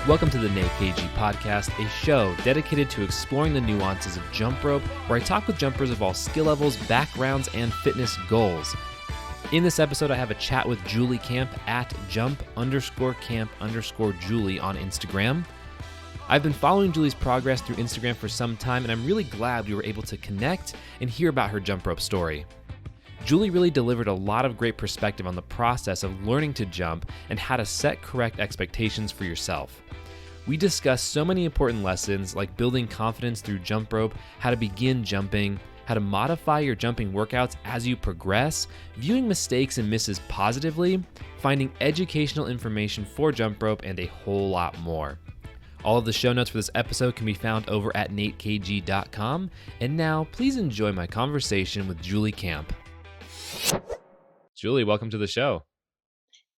Welcome to the Nate KG Podcast, a show dedicated to exploring the nuances of jump rope, where I talk with jumpers of all skill levels, backgrounds, and fitness goals. In this episode, I have a chat with Juli Camp at jump_camp_Juli on Instagram. I've been following Juli's progress through Instagram for some time, and I'm really glad we were able to connect and hear about her jump rope story. Juli really delivered a lot of great perspective on the process of learning to jump and how to set correct expectations for yourself. We discussed so many important lessons like building confidence through jump rope, how to begin jumping, how to modify your jumping workouts as you progress, viewing mistakes and misses positively, finding educational information for jump rope, and a whole lot more. All of the show notes for this episode can be found over at natekg.com. And now, please enjoy my conversation with Juli Camp. Juli, welcome to the show.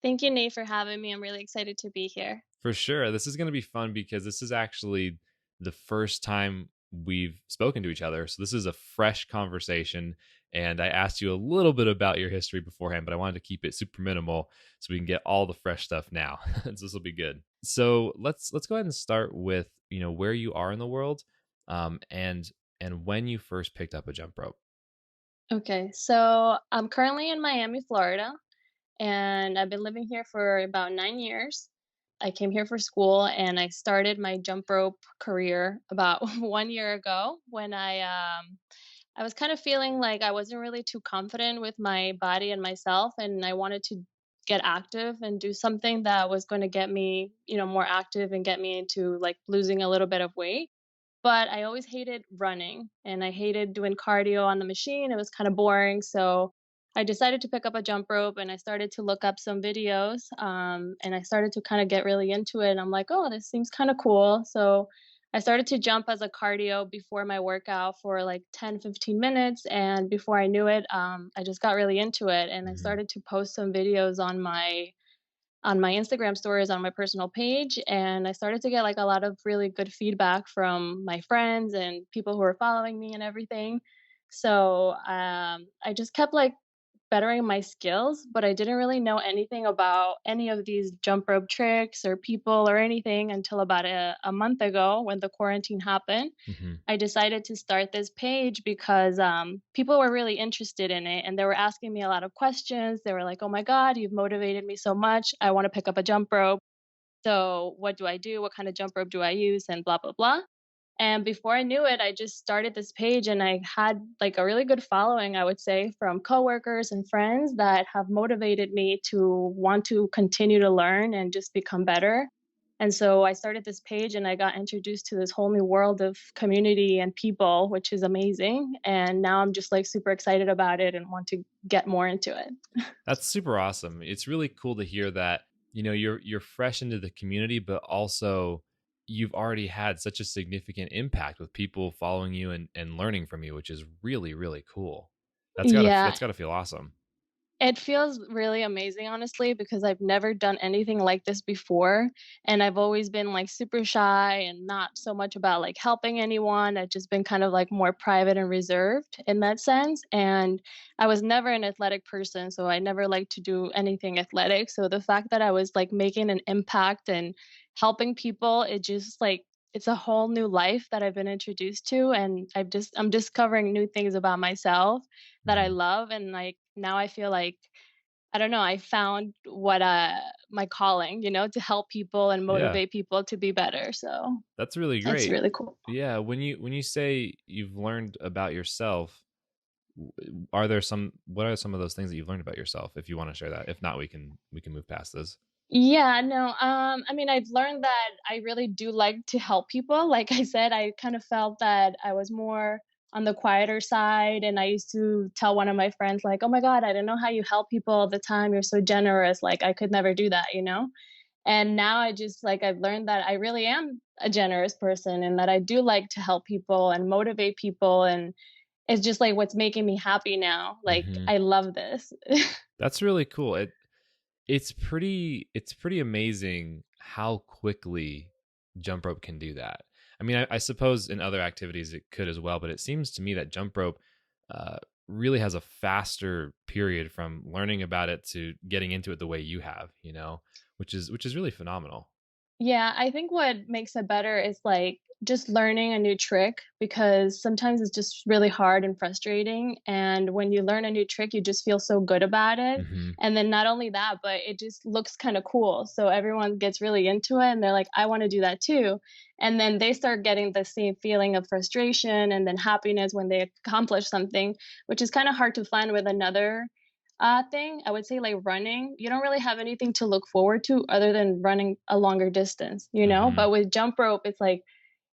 Thank you, Nate, for having me. I'm really excited to be here. For sure. This is going to be fun because this is actually the first time we've spoken to each other. So this is a fresh conversation. And I asked you a little bit about your history beforehand, but I wanted to keep it super minimal so we can get all the fresh stuff now. So this will be good. So let's go ahead and start with, where you are in the world, and when you first picked up a jump rope. Okay, so I'm currently in Miami, Florida, and I've been living here for about 9 years. I came here for school and I started my jump rope career about 1 year ago when I was kind of feeling like I wasn't really too confident with my body and myself, and I wanted to get active and do something that was going to get me, more active and get me into like losing a little bit of weight. But I always hated running and I hated doing cardio on the machine. It was kind of boring. So I decided to pick up a jump rope and I started to look up some videos, and I started to kind of get really into it. And I'm like, oh, this seems kind of cool. So I started to jump as a cardio before my workout for like 10, 15 minutes. And before I knew it, I just got really into it. And I Mm-hmm. started to post some videos on my Instagram stories on my personal page, and I started to get like a lot of really good feedback from my friends and people who were following me and everything. So I just kept like bettering my skills, but I didn't really know anything about any of these jump rope tricks or people or anything until about a month ago when the quarantine happened. Mm-hmm. I decided to start this page because people were really interested in it and they were asking me a lot of questions. They were like, oh my God, you've motivated me so much. I want to pick up a jump rope. So, what do I do? What kind of jump rope do I use? And blah, blah, blah. And before I knew it, I just started this page and I had like a really good following, I would say, from coworkers and friends that have motivated me to want to continue to learn and just become better. And so I started this page and I got introduced to this whole new world of community and people, which is amazing. And now I'm just like super excited about it and want to get more into it. That's super awesome. It's really cool to hear that, you're fresh into the community, but also you've already had such a significant impact with people following you and learning from you, which is really, really cool. Yeah, That's gotta feel awesome. it feels really amazing, honestly, because I've never done anything like this before. And I've always been like super shy and not so much about like helping anyone. I've just been kind of like more private and reserved in that sense. And I was never an athletic person. So I never liked to do anything athletic. So the fact that I was like making an impact and helping people, it just like, it's a whole new life that I've been introduced to. And I'm discovering new things about myself that I Mhm. love, and, like, now I feel like, I don't know, I found what, my calling, to help people and Yeah, motivate people to be better, so that's really it's great. really cool. Yeah, when you say you've learned about yourself, are there what are some of those things that you've learned about yourself, if you wanna share that? If not, we can move past this. Yeah, no, I mean, I've learned that I really do like to help people. Like I said, I kind of felt that I was more on the quieter side, and I used to tell one of my friends, like, "Oh my God, I don't know how you help people all the time. You're so generous. Like, I could never do that, you know?" And now I just like I've learned that I really am a generous person and that I do like to help people and motivate people, and it's just like what's making me happy now. Like Mhm. I love this. That's really cool. It's pretty amazing how quickly jump rope can do that. I mean, I suppose in other activities it could as well, but it seems to me that jump rope uh, really has a faster period from learning about it to getting into it the way you have, which is really phenomenal. Yeah, I think what makes it better is, like, just learning a new trick because sometimes it's just really hard and frustrating, and when you learn a new trick, you just feel so good about it, Hmm. and then not only that, but it just looks kinda cool, so everyone gets really into it, and they're like, "I wanna do that too," and then they start getting the same feeling of frustration and then happiness when they accomplish something, which is kinda hard to find with another thing, I would say, like, running, you don't really have anything to look forward to other than running a longer distance, you know? Hmm. But with jump rope, it's like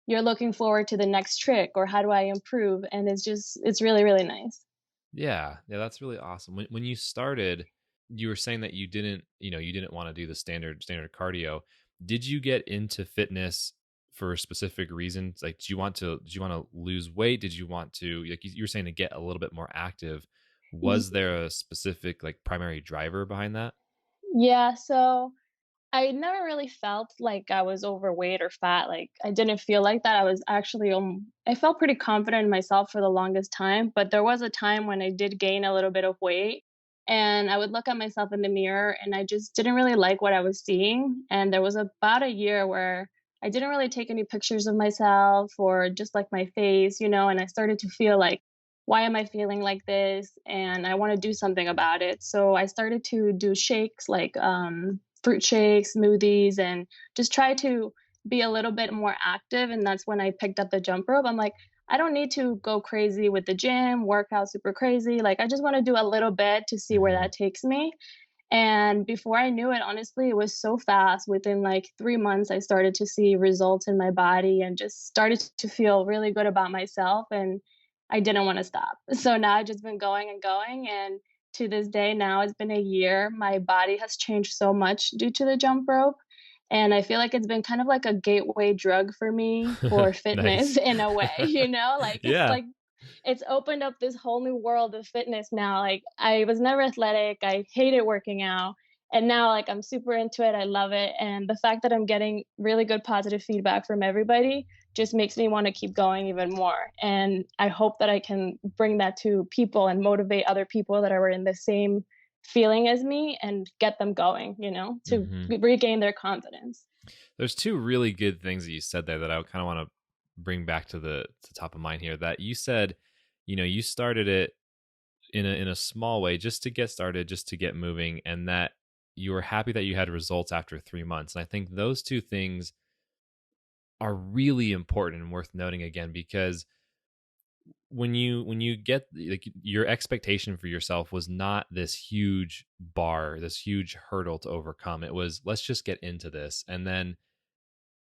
you're looking forward to the next trick or how do I improve? And it's really, really nice. Yeah, yeah, that's really awesome. When you started, you were saying that you didn't want to do the standard cardio. Did you get into fitness for specific reasons? Like, did you want to lose weight? Did you want to, like you were saying, to get a little bit more active? Was there a specific like primary driver behind that? Yeah, so I never really felt like I was overweight or fat, like, I didn't feel like that, I was actually, I felt pretty confident in myself for the longest time, but there was a time when I did gain a little bit of weight, and I would look at myself in the mirror, and I just didn't really like what I was seeing, and there was about a year where I didn't really take any pictures of myself or just, like, my face, you know, and I started to feel like, "Why am I feeling like this?" And I wanna do something about it, so I started to do shakes, like, fruit shakes, smoothies, and just try to be a little bit more active, and that's when I picked up the jump rope. I'm like, "I don't need to go crazy with the gym, work out super crazy, like, I just wanna do a little bit to see where Hmm. that takes me." And before I knew it, honestly, it was so fast. Within like 3 months, I started to see results in my body and just started to feel really good about myself, and I didn't wanna stop. So now I've just been going and going, and to this day now, it's been a year, my body has changed so much due to the jump rope, and I feel like it's been kind of like a gateway drug for me for fitness Nice. in a way, you know? Like, it's Yeah. like it's opened up this whole new world of fitness now. Like, I was never athletic, I hated working out, and now, like, I'm super into it, I love it, and the fact that I'm getting really good positive feedback from everybody just makes me wanna keep going even more, and I hope that I can bring that to people and motivate other people that are in the same feeling as me and get them going, you know, to Hmm. regain their confidence. There's two really good things that you said there that I kind of want to bring back to top of mind here. That you said, you started it in a small way just to get started, just to get moving, and that you were happy that you had results after 3 months. And I think those two things are really important and worth noting again because when you get like your expectation for yourself was not this huge bar, this huge hurdle to overcome. It was, let's just get into this. And then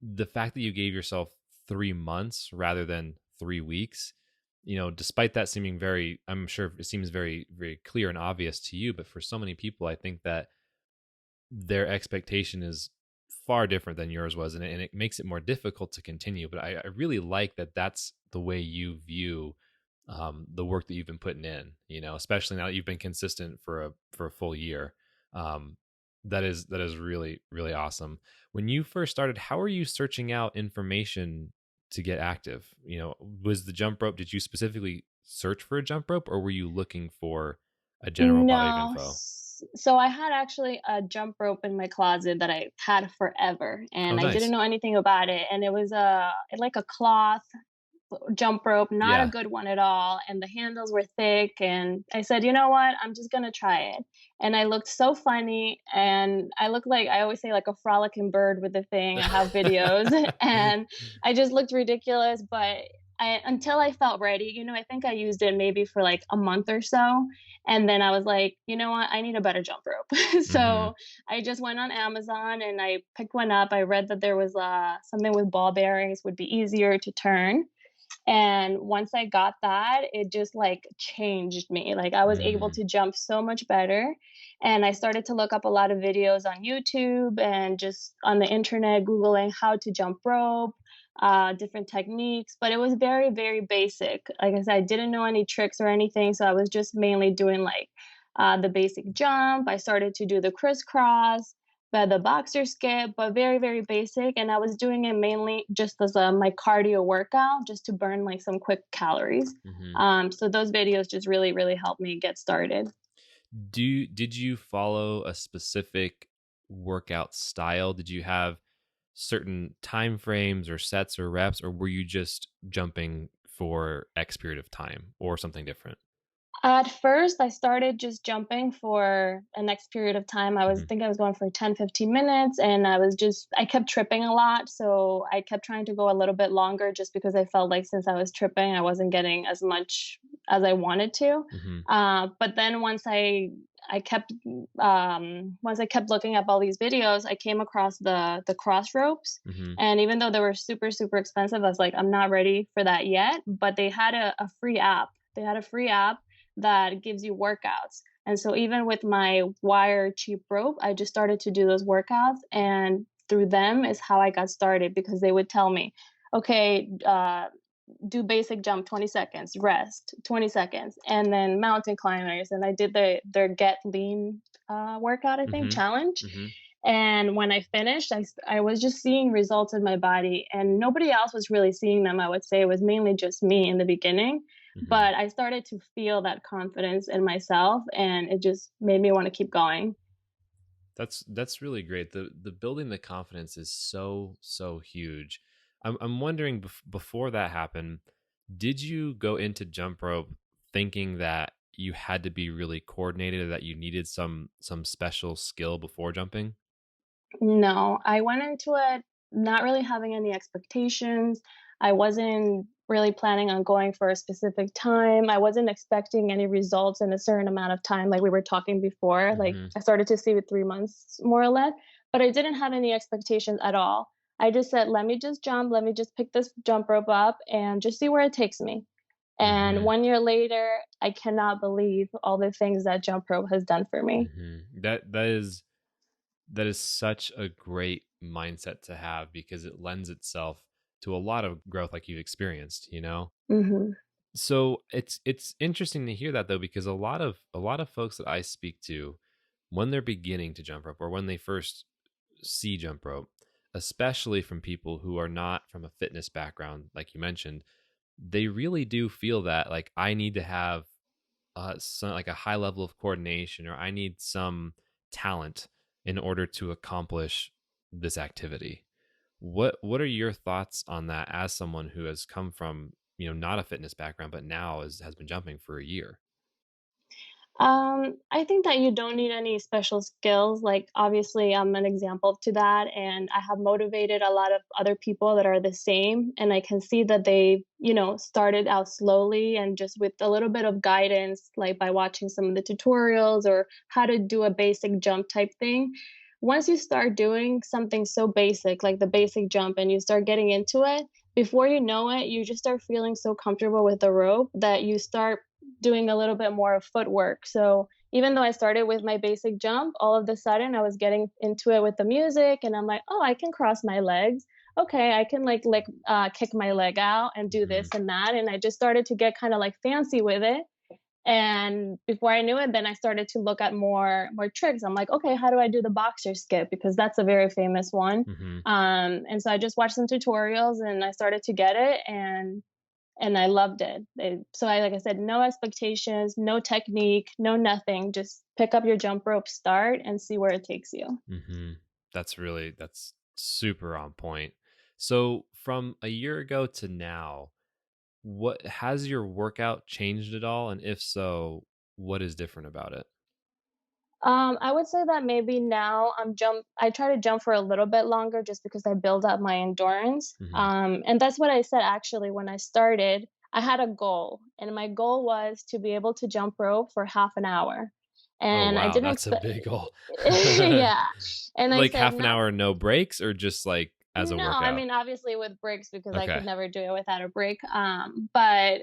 the fact that you gave yourself 3 months rather than 3 weeks, despite that seeming very, I'm sure it seems very, very clear and obvious to you, but for so many people, I think that their expectation is far different than yours was, and it makes it more difficult to continue. But I really like that that's the way you view the work that you've been putting in. Especially now that you've been consistent for a full year. Um, that is really really awesome. When you first started, how are you searching out information to get active? Was the jump rope? Did you specifically search for a jump rope, or were you looking for a general body of No, info? so I had actually a jump rope in my closet that I had forever, Oh, and I didn't nice. know anything about it, and it was like a cloth jump rope, not a Yeah. good one at all, and the handles were thick, and I said, "You know what? I'm just gonna try it." And I looked so funny, and I looked like I always say like a frolicking bird with the thing. I have videos, and I just looked ridiculous, but until I felt ready, you know, I think I used it maybe for like a month or so, and then I was like, "You know what? I need a better jump rope." Hmm. So I just went on Amazon and I picked one up. I read that there was something with ball bearings would be easier to turn, and once I got that, it just like changed me. Like I was able Mm. to jump so much better. And I started to look up a lot of videos on YouTube and just on the internet, Googling how to jump rope, different techniques. But it was very, very basic. Like I said, I didn't know any tricks or anything. So I was just mainly doing like the basic jump. I started to do the crisscross, the boxer skip, but very, very basic. And I was doing it mainly just as my cardio workout, just to burn like some quick calories. Mhm. So those videos just really, really helped me get started. Did you follow a specific workout style? Did you have certain time frames or sets or reps, or were you just jumping for X period of time or something different? At first, I started just jumping for a next period of time. Hmm. I was going for 10, 15 minutes, and I kept tripping a lot. So I kept trying to go a little bit longer just because I felt like since I was tripping, I wasn't getting as much as I wanted to. Hmm. But then I kept, once I kept looking up all these videos, I came across the cross ropes. Hmm. And even though they were super, super expensive, I was like, I'm not ready for that yet. But they had a free app. They had a free app that gives you workouts. And so even with my wire cheap rope, I just started to do those workouts. And through them is how I got started because they would tell me, okay, do basic jump 20 seconds, rest 20 seconds, and then mountain climbers. And I did their get lean workout, I think, Hmm. challenge. Hmm. And when I finished, I was just seeing results in my body, and nobody else was really seeing them. I would say it was mainly just me in the beginning, Hmm. but I started to feel that confidence in myself, and it just made me want to keep going. That's really great. The building the confidence is so huge. I'm wondering before that happened, did you go into jump rope thinking that you had to be really coordinated or that you needed some special skill before jumping? No, I went into it not really having any expectations. I wasn't really planning on going for a specific time. I wasn't expecting any results in a certain amount of time, like we were talking before. Like Hmm. I started to see with 3 months, more or less, but I didn't have any expectations at all. I just said, let me just jump, let me just pick this jump rope up and just see where it takes me. And Hmm. 1 year later, I cannot believe all the things that jump rope has done for me. Hmm. That is such a great mindset to have because it lends itself to a lot of growth like you've experienced, you know? Hmm. So it's interesting to hear that though, because a lot of folks that I speak to, when they're beginning to jump rope or when they first see jump rope, especially from people who are not from a fitness background, like you mentioned, they really do feel that like I need to have some like a high level of coordination or I need some talent in order to accomplish this activity. What are your thoughts on that as someone who has come from, not a fitness background, but now has been jumping for a year? I think that you don't need any special skills. Like, obviously, I'm an example to that, and I have motivated a lot of other people that are the same. And I can see that they, started out slowly and just with a little bit of guidance, like by watching some of the tutorials or how to do a basic jump type thing. Once you start doing something so basic, like the basic jump, and you start getting into it, before you know it, you just start feeling so comfortable with the rope that you start doing a little bit more of footwork. So even though I started with my basic jump, all of the sudden I was getting into it with the music, and I'm like, oh, I can cross my legs. Okay, I can kick my leg out and do this Hmm. and that, and I just started to get kind of like fancy with it. And before I knew it, then I started to look at more tricks. I'm like, okay, how do I do the boxer skip? Because that's a very famous one. Hmm. And so I just watched some tutorials and I started to get it, and I loved it. Like I said, no expectations, no technique, no nothing. Just pick up your jump rope, start, and see where it takes you. Hmm. That's super on point. So from a year ago to now, what has your workout changed at all? And if so, what is different about it? I would say that maybe now I try to jump for a little bit longer just because I build up my endurance. Hmm. And that's what I said actually when I started. I had a goal, and my goal was to be able to jump rope for half an hour. Oh And I wow, didn't that's a expect, big goal. yeah. And I Like said, half an not hour, no breaks, or just like as a no, I workout? mean, obviously with breaks because I could Okay. never do it without a break. But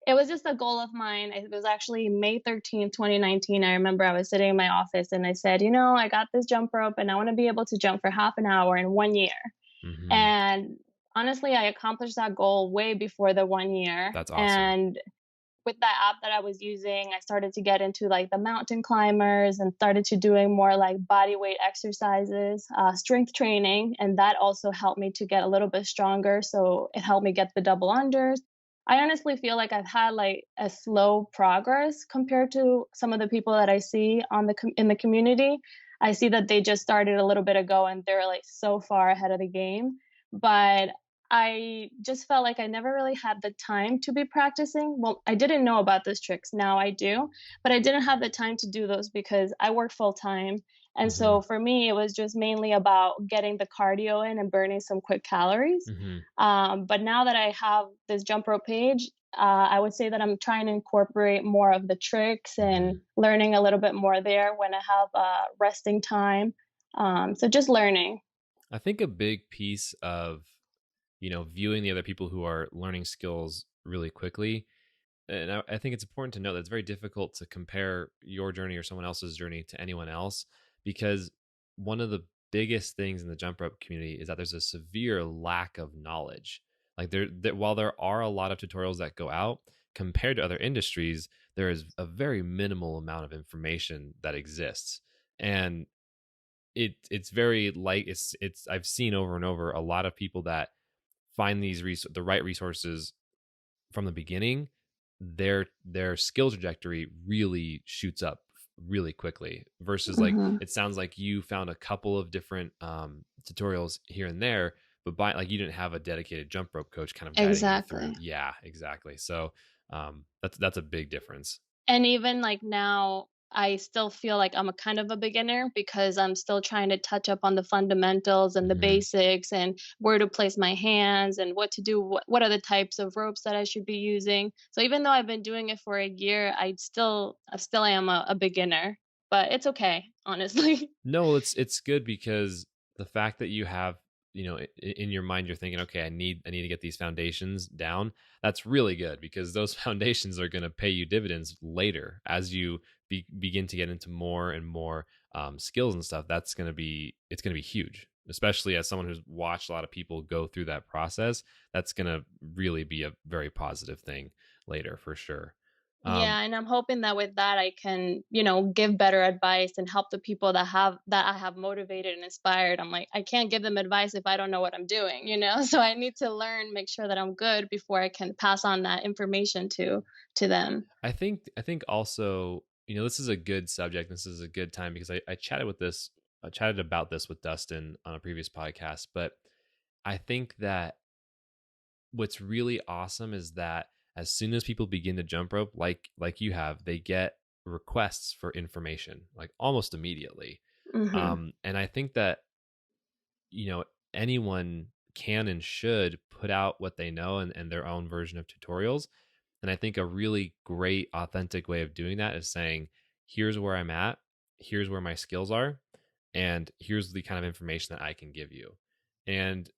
it was just a goal of mine. It was actually May 13th, 2019. I remember I was sitting in my office and I said, I got this jump rope and I want to be able to jump for half an hour in 1 year. Hmm. And honestly, I accomplished that goal way before the 1 year. That's awesome. And with that app that I was using, I started to get into like the mountain climbers and started to doing more like body weight exercises, strength training, and that also helped me to get a little bit stronger. So it helped me get the double unders. I honestly feel like I've had like a slow progress compared to some of the people that I see in the community. I see that they just started a little bit ago and they're like so far ahead of the game. But I just felt like I never really had the time to be practicing. Well, I didn't know about those tricks. Now I do, but I didn't have the time to do those because I work full time. And Hmm. so for me, it was just mainly about getting the cardio in and burning some quick calories. Hmm. But now that I have this jump rope page, I would say that I'm trying to incorporate more of the tricks and Hmm. learning a little bit more there when I have resting time. So just learning. I think a big piece of, viewing the other people who are learning skills really quickly. And I think it's important to note that it's very difficult to compare your journey or someone else's journey to anyone else, because one of the biggest things in the jump rope community is that there's a severe lack of knowledge. Like while there are a lot of tutorials that go out, compared to other industries, there is a very minimal amount of information that exists. And it's very light. It's I've seen over and over a lot of people that find the right resources from the beginning, their skill trajectory really shoots up really quickly, versus like Hmm. it sounds like you found a couple of different tutorials here and there, but by like you didn't have a dedicated jump rope coach kind of guiding you through. Exactly. Yeah, exactly. So that's a big difference. And even like now, I still feel like I'm a kind of a beginner because I'm still trying to touch up on the fundamentals and the Hmm. basics and where to place my hands and what to do, what are the types of ropes that I should be using. So even though I've been doing it for a year, I still am a beginner, but it's okay, honestly. No, well, it's good because the fact that you have, in your mind, you're thinking, okay, I need to get these foundations down. That's really good, because those foundations are going to pay you dividends later as you begin to get into more and more skills and stuff. It's going to be huge, especially as someone who's watched a lot of people go through that process. That's going to really be a very positive thing later for sure. Um, Yeah, and I'm hoping that with that I can, give better advice and help the people that I have motivated and inspired. I'm like, I can't give them advice if I don't know what I'm doing? So I need to learn, make sure that I'm good before I can pass on that information to them. I think also, this is a good subject. This is a good time because I chatted about this with Dustin on a previous podcast, but I think that what's really awesome is that as soon as people begin to jump rope, like you have, they get requests for information like almost immediately. Mhm. And I think that, you know, anyone can and should put out what they know and their own version of tutorials. And I think a really great, authentic way of doing that is saying, here's where I'm at, here's where my skills are, and here's the kind of information that I can give you. And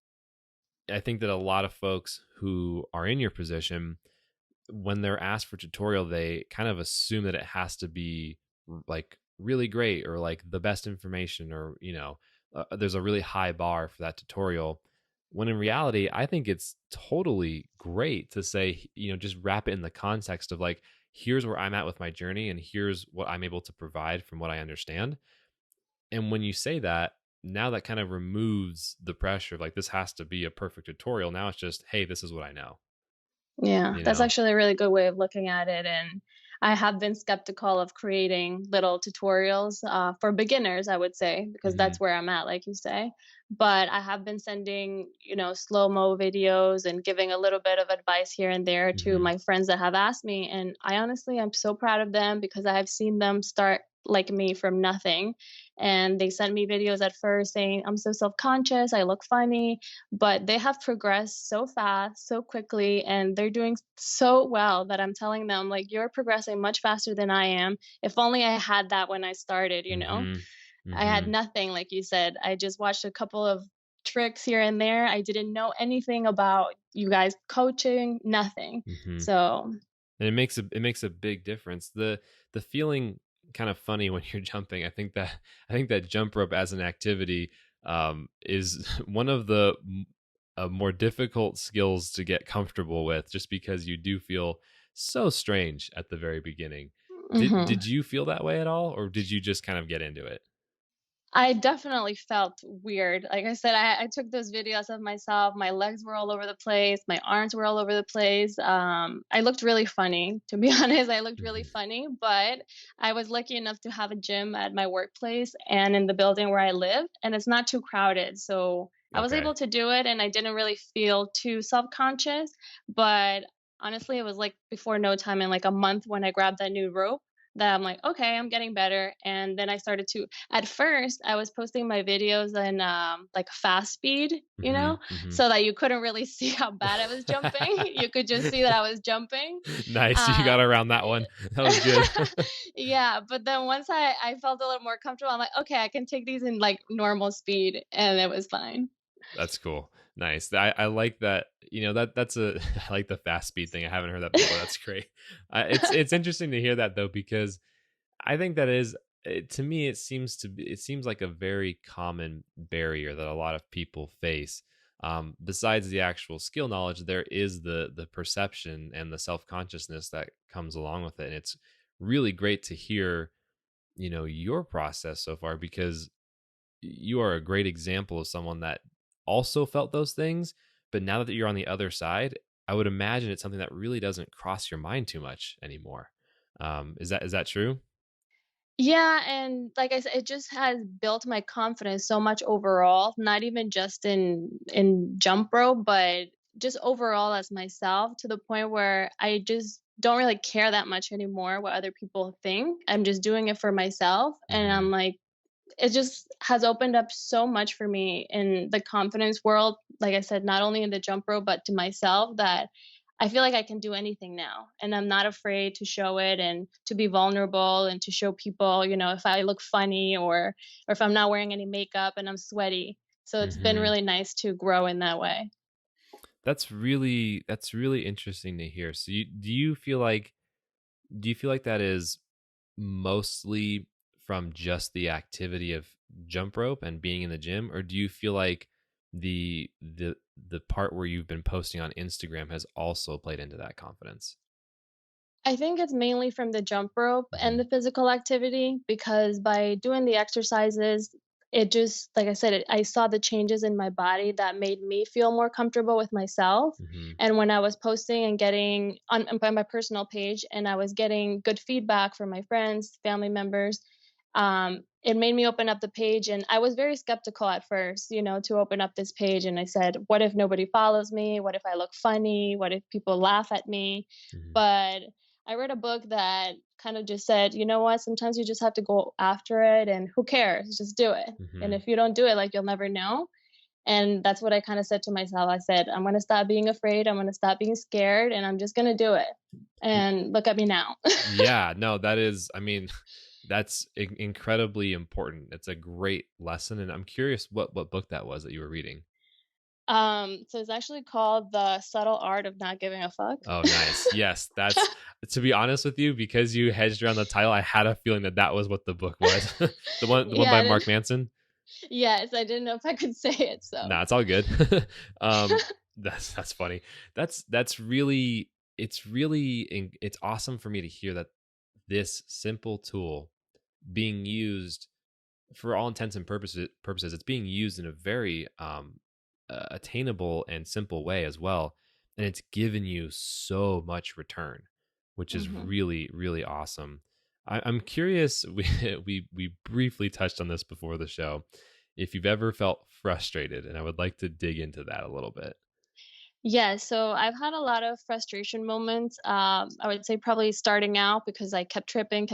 I think that a lot of folks who are in your position, when they're asked for tutorial, they kind of assume that it has to be like really great or like the best information, or there's a really high bar for that tutorial. When in reality, I think it's totally great to say, just wrap it in the context of like, here's where I'm at with my journey and here's what I'm able to provide from what I understand. And when you say that, now that kind of removes the pressure of like, this has to be a perfect tutorial. Now it's just, hey, this is what I know, Yeah, you that's know? actually a really good way of looking at it. And I have been skeptical of creating little tutorials for beginners, I would say, because Hmm. that's where I'm at, like you say. But I have been sending, slow mo videos and giving a little bit of advice here and there to Hmm. my friends that have asked me. And I honestly am so proud of them because I have seen them start like me from nothing. And they sent me videos at first saying, I'm so self conscious, I look funny, but they have progressed so fast, so quickly, and they're doing so well that I'm telling them, like, you're progressing much faster than I am. If only I had that when I started. Hmm. I had Hmm. nothing, like you said. I just watched a couple of tricks here and there. I didn't know anything about you guys coaching, nothing. Hmm. So, And it makes a big difference. The feeling kind of funny when you're jumping. I think that jump rope as an activity is one of the more difficult skills to get comfortable with, just because you do feel so strange at the very beginning. Did mhm. did you feel that way at all, or did you just kind of get into it? I definitely felt weird. Like I said, I took those videos of myself. My legs were all over the place. My arms were all over the place. I looked really funny, to be honest. I looked really Mhm. funny, but I was lucky enough to have a gym at my workplace and in the building where I live, and it's not too crowded. So I was Okay. able to do it, and I didn't really feel too self conscious. But honestly, it was like before no time in like a month when I grabbed that new rope that I'm like, okay, I'm getting better. And then I started to at first, I was posting my videos in, like, fast speed, Mhm, mhm. so that you couldn't really see how bad I was jumping. You could just see that I was jumping. Nice, you got Um, around that one. That was good. yeah, but then once I felt a little more comfortable, I'm like, "Okay, I can take these in, like, normal speed," and it was fine. That's cool. Nice. I like that, that's a I like the fast speed thing. I haven't heard that before. That's great. It's interesting to hear that though, because I think that is to me it seems like a very common barrier that a lot of people face. Besides the actual skill knowledge, there is the perception and the self-consciousness that comes along with it. And it's really great to hear, your process so far, because you are a great example of someone that also felt those things, but now that you're on the other side, I would imagine it's something that really doesn't cross your mind too much anymore. Is that true? Yeah, and like I said, it just has built my confidence so much overall, not even just in jump rope, but just overall as myself to the point where I just don't really care that much anymore what other people think. I'm just doing it for myself and I'm Hmm. like it just has opened up so much for me in the confidence world, like I said, not only in the jump rope, but to myself that I feel like I can do anything now. And I'm not afraid to show it and to be vulnerable and to show people, if I look funny or if I'm not wearing any makeup and I'm sweaty. So it's been Hmm. really nice to grow in that way. That's really interesting to hear. So do you feel like that is mostly from just the activity of jump rope and being in the gym, or do you feel like the part where you've been posting on Instagram has also played into that confidence? I think it's mainly from the jump rope and Hmm. the physical activity because by doing the exercises, it just, like I said, I saw the changes in my body that made me feel more comfortable with myself. Hmm. And when I was posting and getting on my personal page, and I was getting good feedback from my friends, family members, it made me open up the page. And I was very skeptical at first, to open up this page. And I said, what if nobody follows me? What if I look funny? What if people laugh at me? Hmm. But I read a book that kind of just said, you know what, sometimes you just have to go after it and who cares? Just do it. And Hmm. if you don't do it, like you'll never know. And that's what I kind of said to myself. I said, I'm going to stop being afraid. I'm going to stop being scared and I'm just going to do it. And look at me now. Yeah, no, that is, I mean, that's incredibly important. It's a great lesson, and I'm curious what book that was that you were reading. So it's actually called The Subtle Art of Not Giving a Fuck. Oh, nice. Yes, that's to be honest with you, because you hedged around the title, I had a feeling that that was what the book was. The one Yeah, by I Mark didn't. Manson. Yes, I didn't know if I could say it. So, Nah, it's all good. um, that's funny. That's really it's awesome for me to hear that this simple tool being used for all intents and purposes, it's being used in a very attainable and simple way as well, and it's given you so much return, which is mhm. really really awesome. I'm curious. We briefly touched on this before the show. If you've ever felt frustrated, and I would like to dig into that a little bit. Yeah, so I've had a lot of frustration moments. I would say probably starting out because I kept tripping,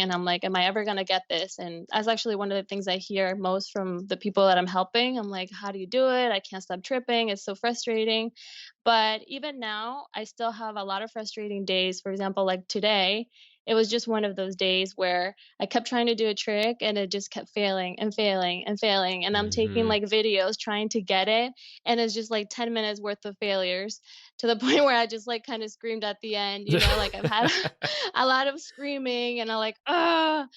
and I'm like, "Am I ever gonna get this?" And that's actually one of the things I hear most from the people that I'm helping. I'm like, "How do you do it? I can't stop tripping. It's so frustrating." But even now, I still have a lot of frustrating days. For example, like today, it was just one of those days where I kept trying to do a trick and it just kept failing and failing and failing. And I'm taking Hmm. like videos trying to get it and it's just like 10 minutes worth of failures to the point where I just like kind of screamed at the end, like I've had a lot of screaming and I'm like, a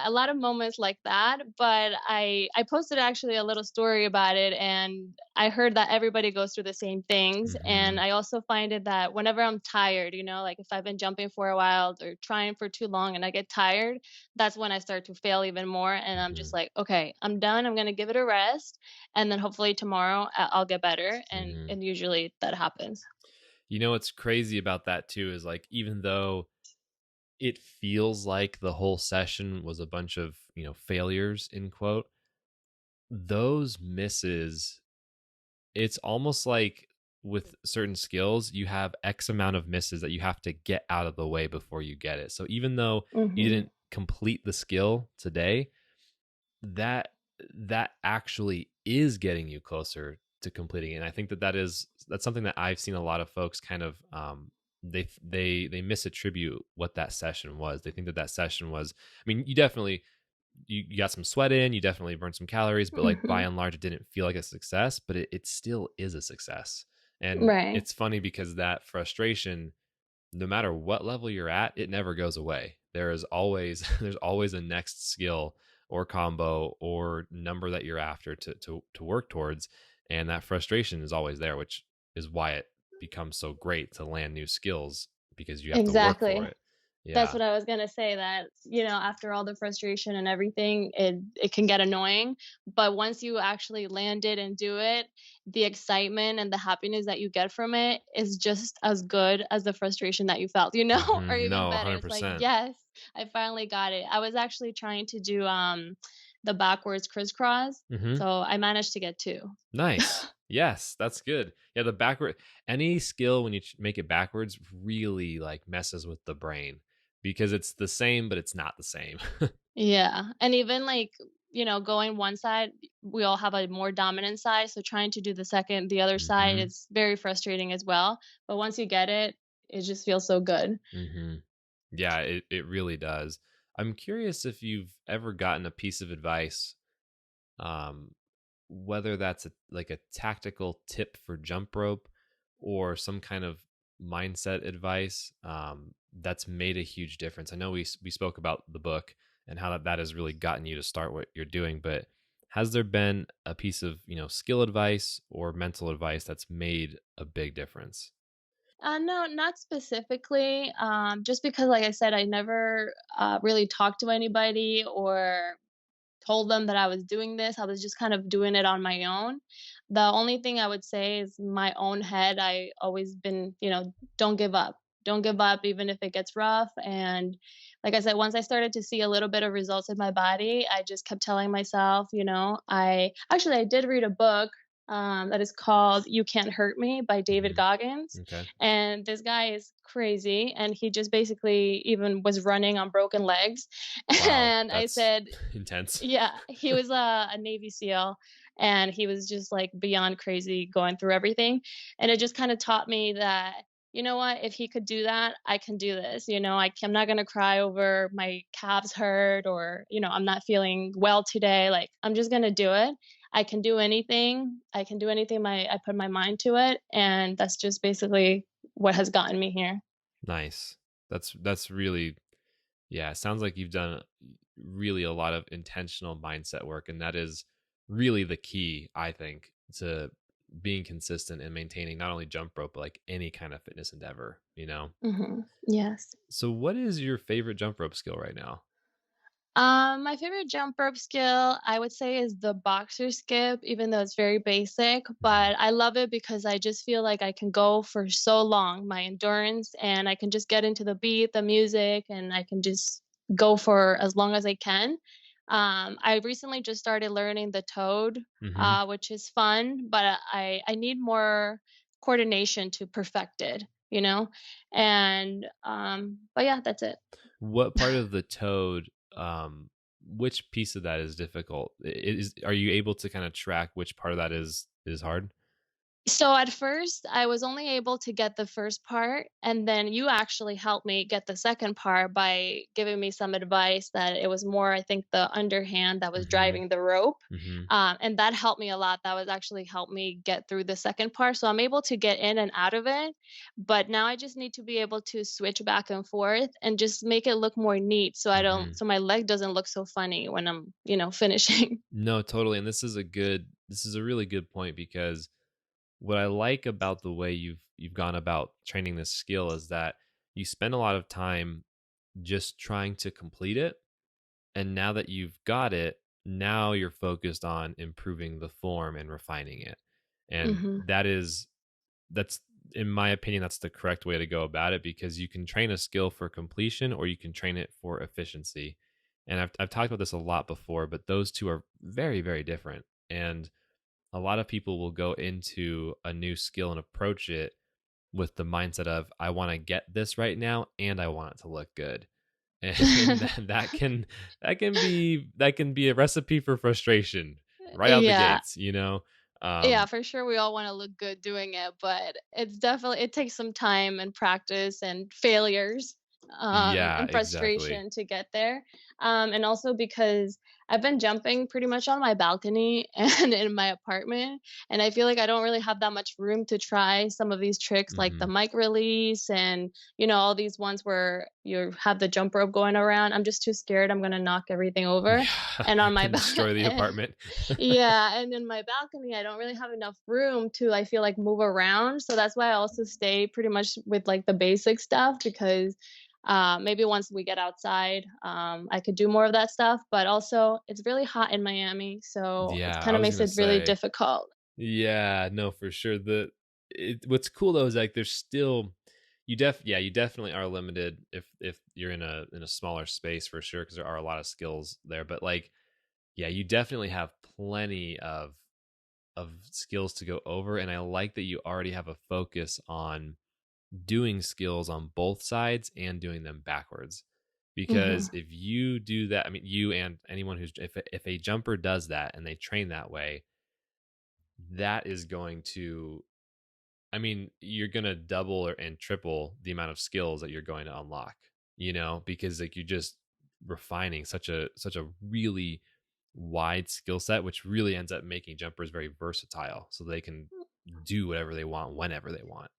lot of moments like that. But I posted actually a little story about it and I heard that everybody goes through the same things. And Hmm. I also find it that whenever I'm tired, like if I've been jumping for a while or trying for too long and I get tired, that's when I start to fail even more. And I'm just Hmm. like, okay, I'm done. I'm going to give it a rest. And then hopefully tomorrow I'll get better. Hmm. And usually that happens. You know what's crazy about that too is like even though it feels like the whole session was a bunch of, failures in quote, those misses, it's almost like with certain skills, you have X amount of misses that you have to get out of the way before you get it. So even though you Hmm. didn't complete the skill today, that that actually is getting you closer to completing it. And I think that's something that I've seen a lot of folks kind of they misattribute what that session was. They think that that session was, I mean, you definitely you got some sweat in, you definitely burned some calories, but like by Hmm. and large, it didn't feel like a success, but it still is a success. And Right. it's funny because that frustration, no matter what level you're at, it never goes away. There is always there's always a next skill or combo or number that you're after to work towards, and that frustration is always there, which is why it becomes so great to land new skills because you have to work for Exactly. it. That's Yeah. what I was gonna say, that, after all the frustration and everything, it can get annoying, but once you actually land it and do it, the excitement and the happiness that you get from it is just as good as the frustration that you felt, or even No, better. It's like, 100%. "Yes, I finally got it." I was actually trying to do, the backwards crisscross, Hmm. so I managed to get 2. Nice. Yes, that's good. Yeah, the backward any skill when you make it backwards really like messes with the brain because it's the same, but it's not the same. Yeah, and even, like, going one side, we all have a more dominant side, so trying to do the other side Hmm. is very frustrating as well, but once you get it, it just feels so good. Hmm. Yeah, it really does. I'm curious if you've ever gotten a piece of advice, um, whether that's like a tactical tip for jump rope or some kind of mindset advice, that's made a huge difference. I know we spoke about the book and how that has really gotten you to start what you're doing, but has there been a piece of skill advice or mental advice that's made a big difference? No, not specifically, just because, like I said, I never, really talked to anybody or told them that I was doing this. I was just kind of doing it on my own. The only thing I would say is my own head. I always been, don't give up. Don't give up even if it gets rough. And like I said, once I started to see a little bit of results in my body, I just kept telling myself, I did read a book that is called You Can't Hurt Me by David Hmm. Goggins. Okay. And this guy is crazy. And he just basically even was running on broken legs. Wow, And I that's said, intense. yeah, he was a Navy SEAL, and he was just, like, beyond crazy going through everything, and it just kinda taught me that, you know what, if he could do that, I can do this, I'm not gonna cry over my calves hurt or, I'm not feeling well today, like, I'm just gonna do it. I can do anything. I can do anything I put my mind to it, and that's just basically what has gotten me here. Nice. That's really, yeah, it sounds like you've done really a lot of intentional mindset work, and that is really the key, I think, to being consistent and maintaining not only jump rope but like any kind of fitness endeavor. Mhm. Yes. So what is your favorite jump rope skill right now? My favorite jump rope skill, I would say, is the boxer skip, even though it's very basic. Hmm. But I love it because I just feel like I can go for so long, my endurance, and I can just get into the beat, the music, and I can just go for as long as I can. I recently just started learning the toad, Hmm. which is fun, but I need more coordination to perfect it, And but yeah, that's it. What part of the toad, which piece of that is difficult? Are you able to kind of track which part of that is hard? So at first, I was only able to get the first part, and then you actually helped me get the second part by giving me some advice that it was more, I think, the underhand that was Hmm. driving the rope, Hmm. and that helped me a lot. That was actually helped me get through the second part, so I'm able to get in and out of it, but now I just need to be able to switch back and forth and just make it look more neat, Hmm. so my leg doesn't look so funny when I'm, finishing. No, totally. And this is a really good point because what I like about the way you've gone about training this skill is that you spend a lot of time just trying to complete it. And now that you've got it, now you're focused on improving the form and refining it. And Mhm. that's in my opinion, that's the correct way to go about it, because you can train a skill for completion or you can train it for efficiency. And I've talked about this a lot before, but those two are very, very different. And a lot of people will go into a new skill and approach it with the mindset of, I want to get this right now and I want it to look good. And that can be a recipe for frustration right out the Yeah. gates, you know? Yeah, Um, for sure we all wanna look good doing it, but it takes some time and practice and failures, yeah, and exactly. frustration to get there, and also because I've been jumping pretty much on my balcony and in my apartment, and I feel like I don't really have that much room to try some of these tricks like the Mhm. mic release and, all these ones where you have the jump rope going around. I'm just too scared I'm gonna knock everything over, Yeah, and on my and destroy the apartment. yeah, and in my balcony, I don't really have enough room to, I feel like, move around, so that's why I also stay pretty much with, like, the basic stuff because, maybe once we get outside, I could do more of that stuff, but also it's really hot in Miami, so it Yeah, I kinda was makes gonna it really say, difficult. yeah, no, for sure. What's cool though is like there's still you definitely are limited if you're in a smaller space for sure, because there are a lot of skills there. But like, yeah, you definitely have plenty of skills to go over, and I like that you already have a focus on doing skills on both sides and doing them backwards. Because Mhm. if you do that, I mean, you and anyone who's if a jumper does that and they train that way, that is going to, I mean, you're gonna double and triple the amount of skills that you're going to unlock, because like you're just refining such a really wide skill set, which really ends up making jumpers very versatile, so they can do whatever they want whenever they want.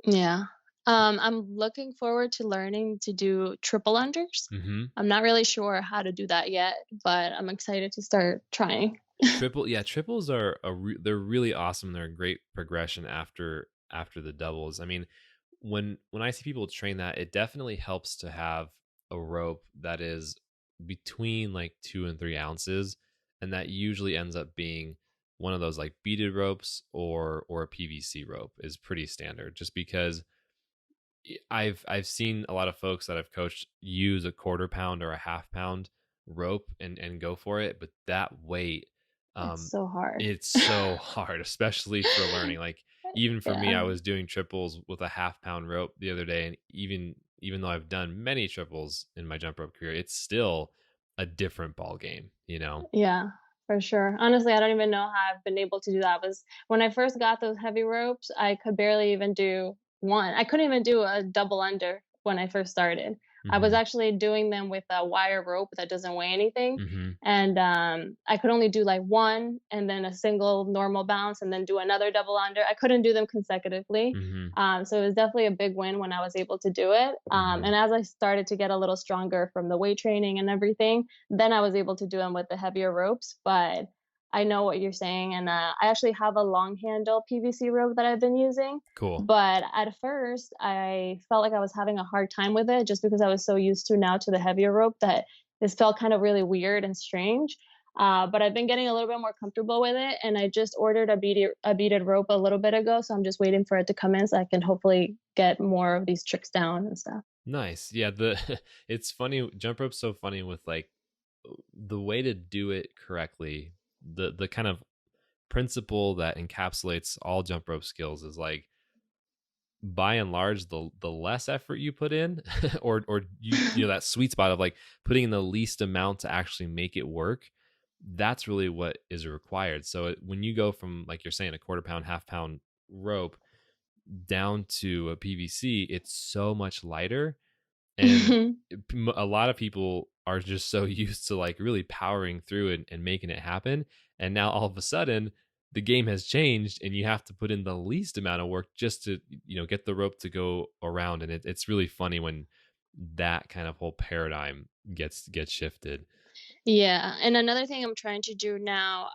Yeah. I'm looking forward to learning to do triple unders. Hmm. I'm not really sure how to do that yet, but I'm excited to start trying. Triples are they're really awesome. They're a great progression after the doubles. I mean, when I see people train that, it definitely helps to have a rope that is between like 2 and 3 ounces, and that usually ends up being one of those like beaded ropes or a PVC rope is pretty standard. Just because I've seen a lot of folks that I've coached use a quarter pound or a half pound rope and go for it, but that weight, It's um, so hard. it's so hard, especially for learning. Like even for me, Yeah. I was doing triples with a half pound rope the other day, and even though I've done many triples in my jump rope career, it's still a different ball game, you know? Yeah, for sure. Honestly, I don't even know how I've been able to do that. Was when I first got those heavy ropes, I could barely even do one. I couldn't even do a double under when I first started. I was Hmm. actually doing them with a wire rope that doesn't weigh anything, Hmm. and I could only do like one, and then a single normal bounce, and then do another double under. I couldn't do them consecutively. Hmm. So it was definitely a big win when I was able to do it. Hmm. And as I started to get a little stronger from the weight training and everything, then I was able to do them with the heavier ropes, but I know what you're saying, and, I actually have a long handle PVC rope that I've been using, Cool. but at first, I felt like I was having a hard time with it just because I was so used to now to the heavier rope that this felt kind of really weird and strange, but I've been getting a little bit more comfortable with it, and I just ordered a beaded rope a little bit ago, so I'm just waiting for it to come in so I can hopefully get more of these tricks down and stuff. Nice. Yeah, it's funny. Jump rope's so funny with like the way to do it correctly. The kind of principle that encapsulates all jump rope skills is like, by and large, the less effort you put in, or that sweet spot of like putting in the least amount to actually make it work, that's really what is required. So when you go from, like you're saying, a quarter pound, half pound rope down to a PVC, it's so much lighter. And a lot of people are just so used to like really powering through and making it happen, and now all of a sudden the game has changed and you have to put in the least amount of work just to get the rope to go around. And it's really funny when that kind of whole paradigm gets shifted. Yeah, and another thing I'm trying to do now,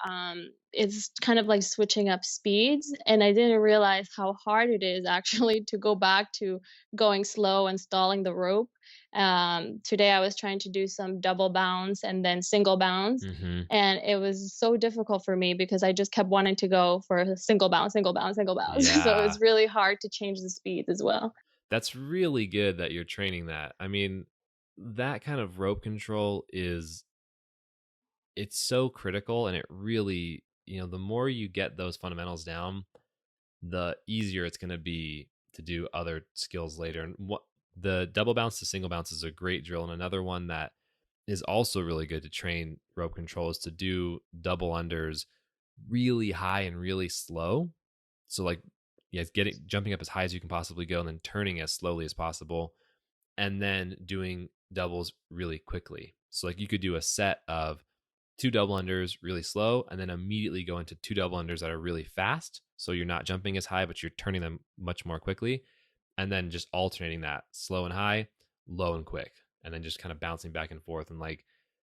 is kind of like switching up speeds, and I didn't realize how hard it is actually to go back to going slow and stalling the rope. Today I was trying to do some double bounce and then single bounce, Mhm. and it was so difficult for me because I just kept wanting to go for a single bounce, single bounce, single bounce. So Yeah. it's really hard to change the speeds as well. That's really good that you're training that. I mean, that kind of rope control is it's so critical, and it really, the more you get those fundamentals down, the easier it's going to be to do other skills later. And what the double bounce to single bounce is a great drill, and another one that is also really good to train rope control is to do double unders really high and really slow. So like, yeah, it's getting jumping up as high as you can possibly go and then turning as slowly as possible, and then doing doubles really quickly. So like you could do a set of two double unders really slow and then immediately go into two double unders that are really fast. So you're not jumping as high, but you're turning them much more quickly. And then just alternating that slow and high, low and quick, and then just kind of bouncing back and forth. And like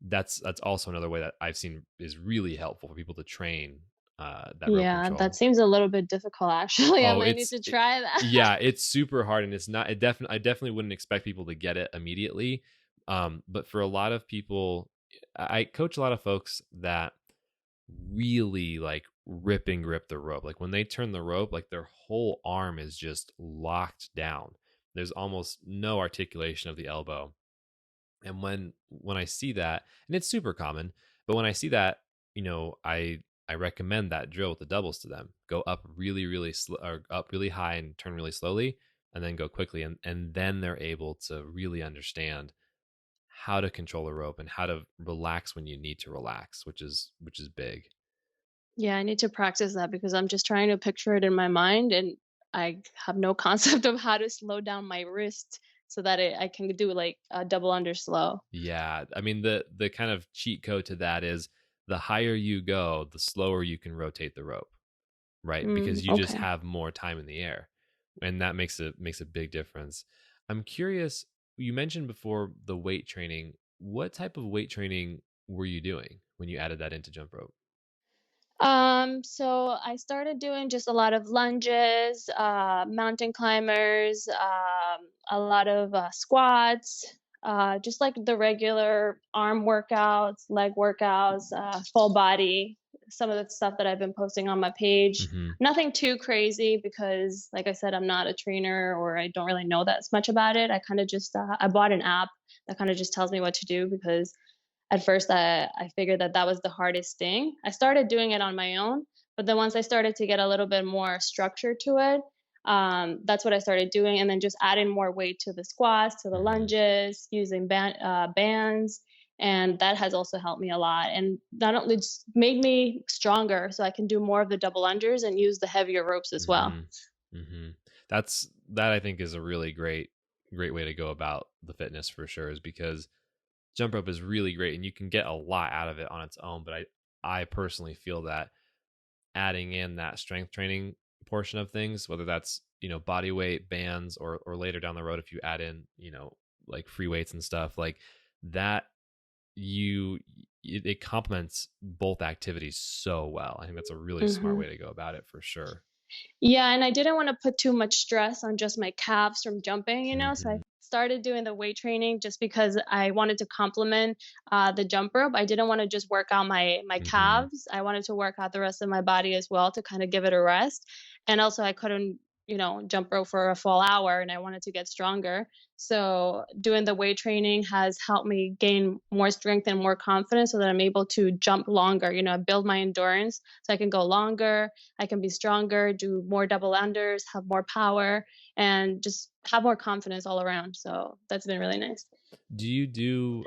that's also another way that I've seen is really helpful for people to train that rope Yeah, that control. seems a little bit difficult actually. I Oh, might need to try that. yeah, it's super hard, and it's not. I definitely wouldn't expect people to get it immediately. But for a lot of people, I coach a lot of folks that really like rip and grip the rope. Like when they turn the rope, like their whole arm is just locked down. There's almost no articulation of the elbow. And when I see that, and it's super common, but when I see that, I recommend that drill with the doubles to them. Go up really, really slow, or up really high and turn really slowly, and then go quickly, and then they're able to really understand how to control the rope and how to relax when you need to relax, which is big. Yeah, I need to practice that because I'm just trying to picture it in my mind and I have no concept of how to slow down my wrist so that I can do like a double under slow. Yeah, I mean the kind of cheat code to that is the higher you go, the slower you can rotate the rope. Right? Mm, Because you just okay. have more time in the air, and that makes a big difference. I'm curious, you mentioned before the weight training. What type of weight training were you doing when you added that into jump rope? So I started doing just a lot of lunges, mountain climbers, a lot of squats, just like the regular arm workouts, leg workouts, full body, some of the stuff that I've been posting on my page. Mhm. Nothing too crazy because, like I said, I'm not a trainer or I don't really know that much about it. I kind of just I bought an app that kind of just tells me what to do because at first I figured that that was the hardest thing. I started doing it on my own, but then once I started to get a little bit more structure to it, that's what I started doing, and then just adding more weight to the squats, to the Mhm. lunges, using bands, and that has also helped me a lot. And not only just made me stronger, so I can do more of the double unders and use the heavier ropes as well. Mhm. Mhm. That I think is a really great way to go about the fitness for sure is because jump rope is really great and you can get a lot out of it on its own, but I personally feel that adding in that strength training portion of things, whether that's, body weight bands or later down the road, if you add in, like free weights and stuff like that, you, it complements both activities so well. I think that's a really smart Hmm. way to go about it for sure. Yeah, and I didn't wanna put too much stress on just my calves from jumping, so I Hmm. started doing the weight training just because I wanted to complement, the jump rope. I didn't wanna just work out my Hmm. calves, I wanted to work out the rest of my body as well to kinda give it a rest, and also I couldn't, jump rope for a full hour, and I wanted to get stronger. So, doing the weight training has helped me gain more strength and more confidence so that I'm able to jump longer, build my endurance so I can go longer, I can be stronger, do more double unders, have more power, and just have more confidence all around. So that's been really nice. Do you do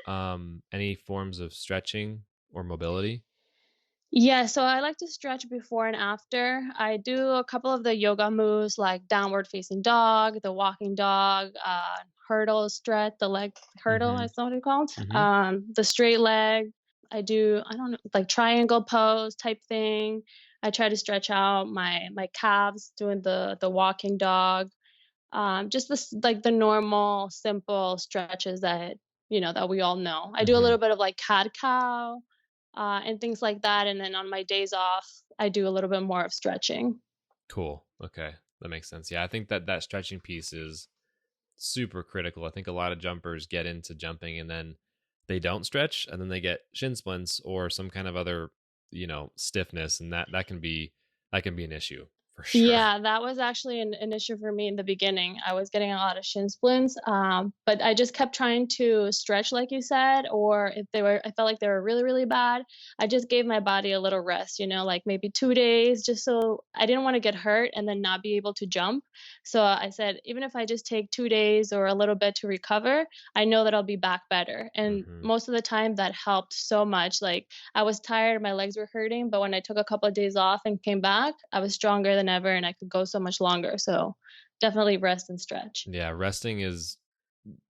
any forms of stretching or mobility? Yeah, so I like to stretch before and after. I do a couple of the yoga moves like downward facing dog, the walking dog, hurdle stretch, the leg hurdle, Hmm. I thought it called. Hmm. The straight leg. I don't know, like triangle pose type thing. I try to stretch out my calves doing the walking dog. Just this like the normal simple stretches that that we all know. I do a Hmm. little bit of like cat cow and things like that, and then on my days off I do a little bit more of stretching. Cool. Okay. That makes sense. Yeah, I think that stretching piece is super critical. I think a lot of jumpers get into jumping and then they don't stretch and then they get shin splints or some kind of other, stiffness, and that can be an issue for sure. Yeah, that was actually an issue for me in the beginning. I was getting a lot of shin splints, but I just kept trying to stretch, like you said, or if I felt like they were really, really bad, I just gave my body a little rest, like maybe 2 days, just so I didn't want to get hurt and then not be able to jump. So I said, even if I just take 2 days or a little bit to recover, I know that I'll be back better. And Hmm. most of the time, that helped so much. Like, I was tired, my legs were hurting, but when I took a couple of days off and came back, I was stronger than ever and I could go so much longer. So definitely rest and stretch. Yeah, resting is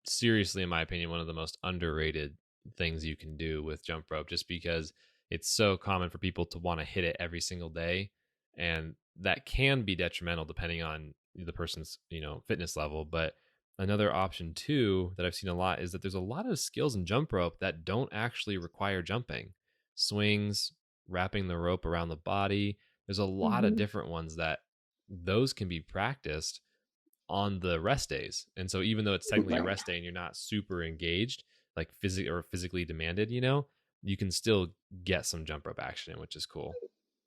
seriously, in my opinion, one of the most underrated things you can do with jump rope, just because it's so common for people to want to hit it every single day. And that can be detrimental depending on the person's, fitness level. But another option too that I've seen a lot is that there's a lot of skills in jump rope that don't actually require jumping. Swings, wrapping the rope around the body. There's a lot of Mhm. different ones that those can be practiced on the rest days. And so even though it's technically a Right. rest day and you're not super engaged, like physically demanded, you can still get some jump rope action in, which is cool.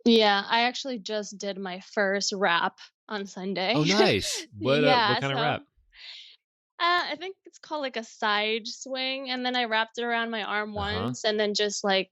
Yeah, I actually just did my first wrap on Sunday. Oh, nice. What Yeah, kind of so wrap? I think it's called like a side swing, and then I wrapped it around my arm Uh-huh. once, and then just like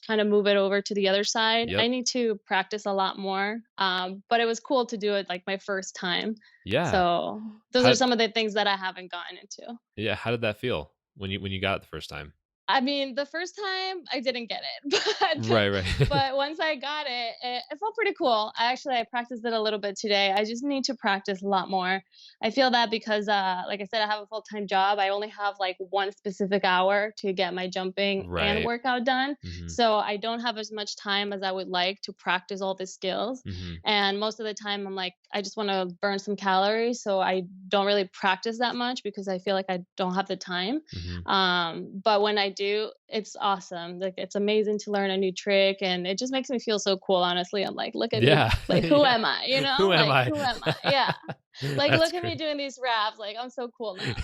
kind of move it over to the other side. I Yep. need to practice a lot more, but it was cool to do it like my first time. Yeah. So those are How some of the things that I haven't gotten into. yeah, how did that feel when you got it the first time? I mean, the first time I didn't get it, but Right, right. once I got it, it felt pretty cool. I practiced it a little bit today. I just need to practice a lot more. I feel that because, like I said, I have a full-time job. I only have like one specific hour to get my jumping and Right. workout done. Mhm. So I don't have as much time as I would like to practice all the skills. Mhm. And most of the time, I'm like, I just want to burn some calories. So I don't really practice that much because I feel like I don't have the time. Mhm. But when I do, it's awesome. Like, it's amazing to learn a new trick, and it just makes me feel so cool, honestly. I'm like, "Look at me. Yeah. Like, who Yeah. am I?" You know? Who am Like, I? "Who am I?" Yeah. Like, That's "Look at me great. doing these raps. Like, I'm so cool now."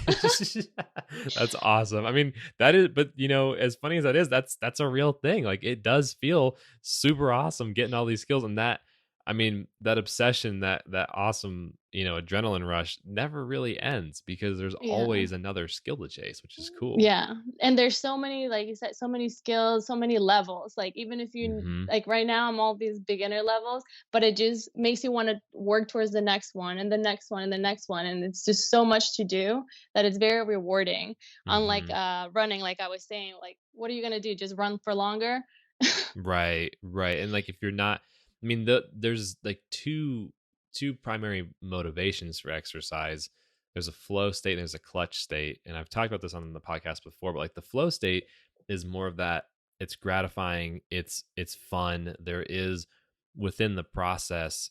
That's awesome. I mean, that is, but as funny as that is, that's a real thing. Like it does feel super awesome getting all these skills, and I mean, that obsession, that awesome, adrenaline rush never really ends because there's Yeah. always another skill to chase, which is cool. Yeah, and there's so many, like you said, so many skills, so many levels. Like, even if you Hmm. like right now, I'm all these beginner levels, but it just makes you want to work towards the next one and the next one and the next one, and it's just so much to do that it's very rewarding. Unlike Hmm. running, like I was saying, like what are you gonna do? Just run for longer? Right, right. And like if you're not, I mean, there's like two primary motivations for exercise. There's a flow state and there's a clutch state. And I've talked about this on the podcast before, but like the flow state is more of that, it's gratifying, it's fun. There is within the process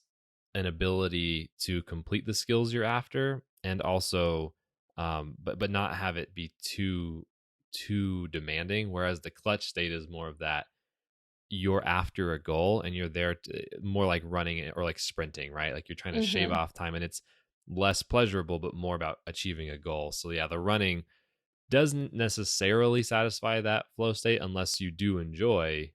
an ability to complete the skills you're after, and also but not have it be too demanding. Whereas the clutch state is more of that, you're after a goal and you're there to, more like running or like sprinting, right? Like you're trying to shave Hmm. off time and it's less pleasurable, but more about achieving a goal. So yeah, the running doesn't necessarily satisfy that flow state unless you do enjoy,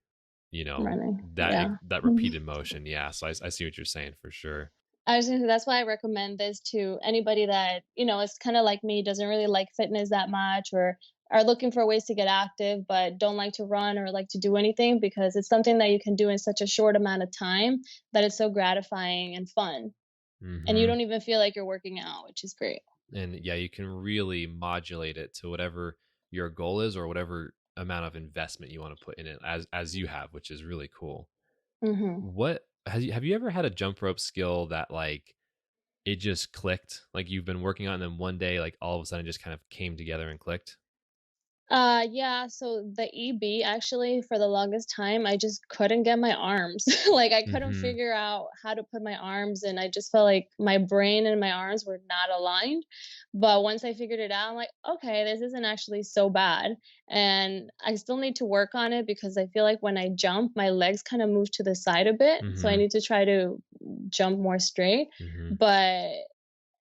Running, that yeah. that repeated motion. Yeah. So I see what you're saying for sure. I was gonna say that's why I recommend this to anybody that, is kind of like me, doesn't really like fitness that much, or are looking for ways to get active but don't like to run or like to do anything, because it's something that you can do in such a short amount of time that it's so gratifying and fun. And you Hmm. don't even feel like you're working out, which is great. And yeah, you can really modulate it to whatever your goal is or whatever amount of investment you want to put in it, as you have, which is really cool. Hmm. What have you ever had a jump rope skill that like it just clicked? Like you've been working on it and then one day like all of a sudden it just kind of came together and clicked? Yeah, so the EB, actually, for the longest time, I just couldn't get my arms. Like, I couldn't Mhm. figure out how to put my arms, and I just felt like my brain and my arms were not aligned. But once I figured it out, I'm like, okay, this isn't actually so bad. And I still need to work on it because I feel like when I jump, my legs kind of move to the side a bit. So I Mhm. need to try to jump more straight. Mhm. But